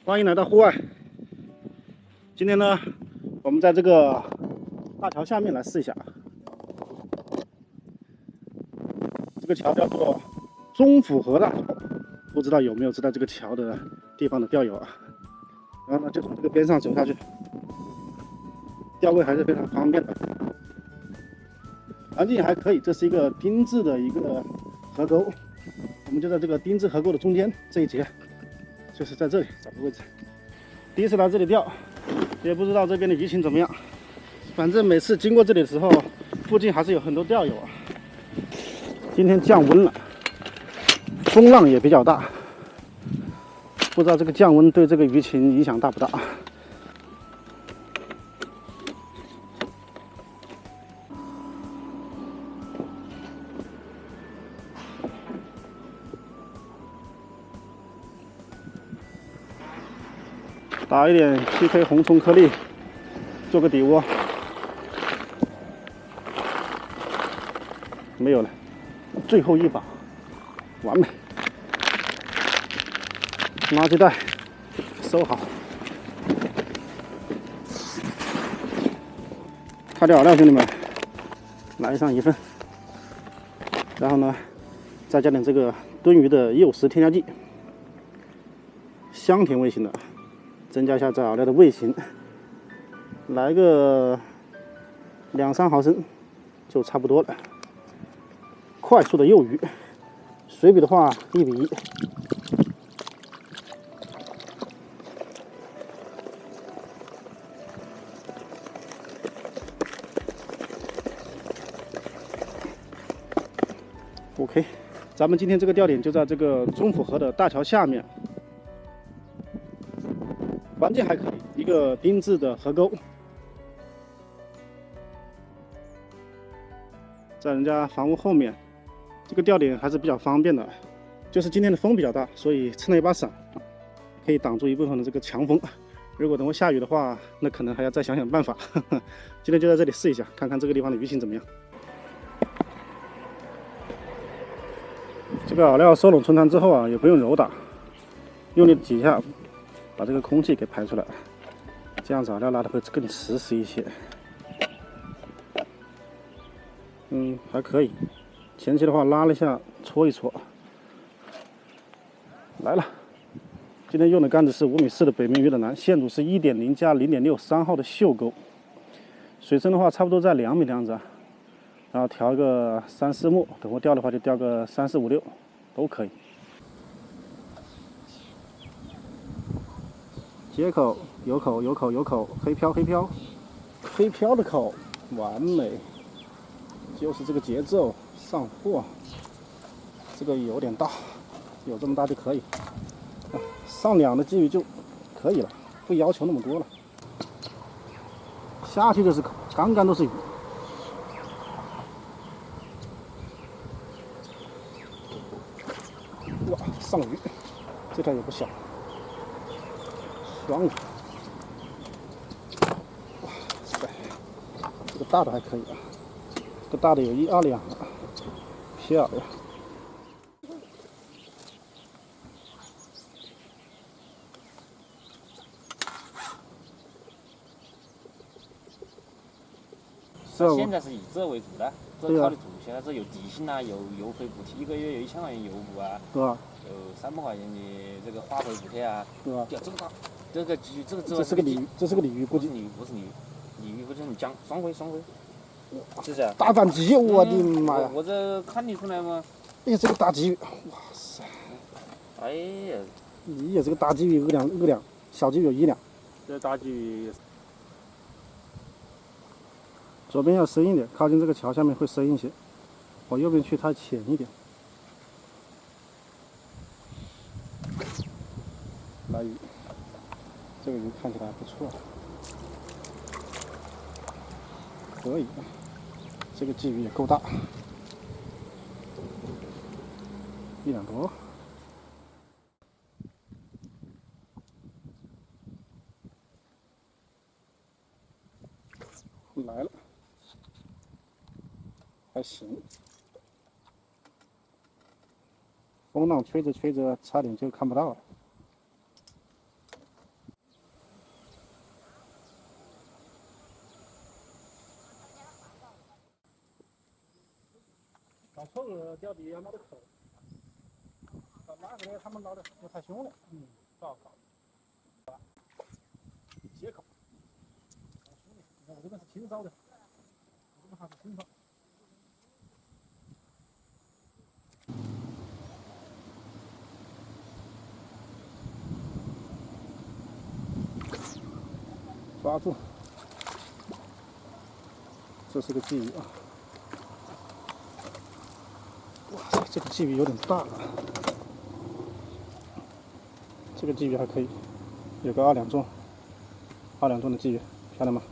欢迎来到户外。今天呢，我们在这个大桥下面来试一下。这个桥叫做中府河大桥，不知道有没有知道这个桥的地方的钓友啊？然后呢，就从这个边上走下去，钓位还是非常方便的，环境还可以。这是一个丁字的一个河沟，我们就在这个丁字河沟的中间这一节，就是在这里找个位置。第一次来这里钓，也不知道这边的鱼情怎么样。反正每次经过这里的时候，附近还是有很多钓友啊。今天降温了，风浪也比较大，不知道这个降温对这个鱼情影响大不大。打一点7K 红葱颗粒，做个底窝。没有了，最后一把，完美。垃圾袋收好，开钓饵料，兄弟们，来上1份。然后呢，再加点这个炖鱼的诱食添加剂，香甜味型的，增加一下这饵料的味型。来个2-3毫升就差不多了。快速的诱鱼，水比的话1比1。OK， 咱们今天这个钓点就在这个中府河的大桥下面，环境还可以，一个丁字的河沟，在人家房屋后面。这个钓点还是比较方便的，就是今天的风比较大，所以撑了一把伞，可以挡住一部分的这个强风。如果等会下雨的话，那可能还要再想想办法。今天就在这里试一下，看看这个地方的鱼情怎么样。这个饵料收拢成团之后啊，也不用揉打，用力挤一下，把这个空气给排出来，这样子饵料拉的会更实实一些。还可以。前期的话拉了一下，搓一搓，来了。今天用的杆子是5.4米的北面鱼的蓝，线组是1.0加0.6 3号的锈钩，水深的话差不多在2米的样子啊。然后调一个3、4目，等会钓的话就钓个3、4、5、6都可以。接口有口有口有口，黑漂黑漂，黑漂的口完美，就是这个节奏。上货，这个有点大，有这么大就可以。上2的鲫鱼就可以了，不要求那么多了。下去就是口，刚刚都是鱼。哇，上鱼，这条也不小，双鱼。哇塞，这个大的还可以啊，这个大的有1、2两了。漂亮！现在是以这为主的，这考虑主线，这有底薪啊，有油费补贴，1个月有1000块钱油补啊，是吧？有300块钱的这个花费补贴啊，是吧？钓这么大，这个鲫鱼，这是个鲤鱼，这是个鲤鱼，估计不是鲤鱼，鲤鱼不是你讲双辉，是不是？大斩鲫鱼，我的妈呀！我这看得出来吗？哎呀，这个大鲫鱼，哇塞！哎呀，你也这个大鲫鱼2两，小鲫鱼有1两。这大鲫鱼。左边要深一点，靠近这个桥下面会深一些。往右边去太浅一点。来鱼，这个鱼看起来还不错，可以。这个鲫鱼也够大，1两多。来了。还行。风浪吹着吹着，差点就看不到了。丑个掉地也没得扣。哪个的他们捞的又太凶了，不好搞。接口，我这个是清烧的，我这个还是清烧。抓住，这是个鲫鱼啊！哇塞，这个鲫鱼有点大了。这个鲫鱼还可以，有个2两重，2两重的鲫鱼，漂亮吗？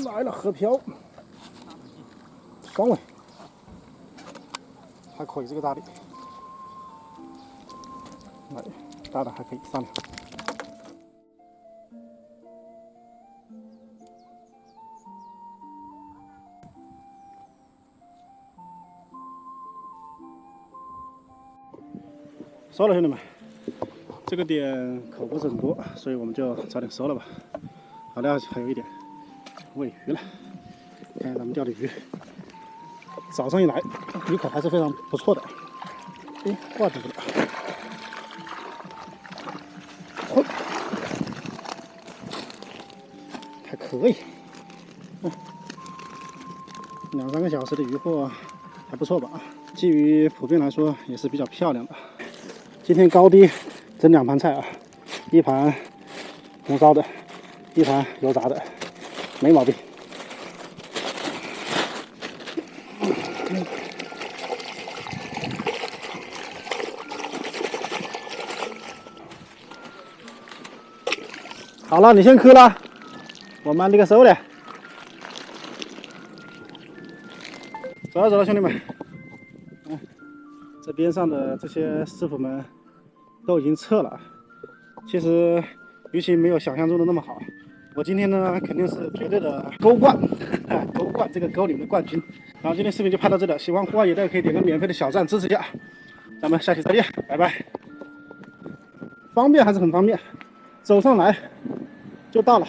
来了，河漂，双尾，还可以，这个大的，来，大的还可以，3两。收了，兄弟们，这个点口不是很多，所以我们就早点收了吧。好的，还有一点喂鱼了，看看咱们钓的鱼。早上一来，鱼口还是非常不错的。哎，挂住了。还可以。2、3个小时的渔获还不错吧？鲫鱼普遍来说也是比较漂亮的。今天高低整2盘菜啊，一盘红烧的，一盘油炸的，没毛病。好了，你先磕了，我慢这个收了。走了走了，兄弟们，这边上的这些师傅们都已经撤了。其实鱼情没有想象中的那么好。我今天呢，肯定是绝对的钩冠，钩冠这个钩里面的冠军。然后今天视频就拍到这里，喜欢户外野的可以点个免费的小赞支持一下。咱们下期再见，拜拜。方便还是很方便，走上来就到了。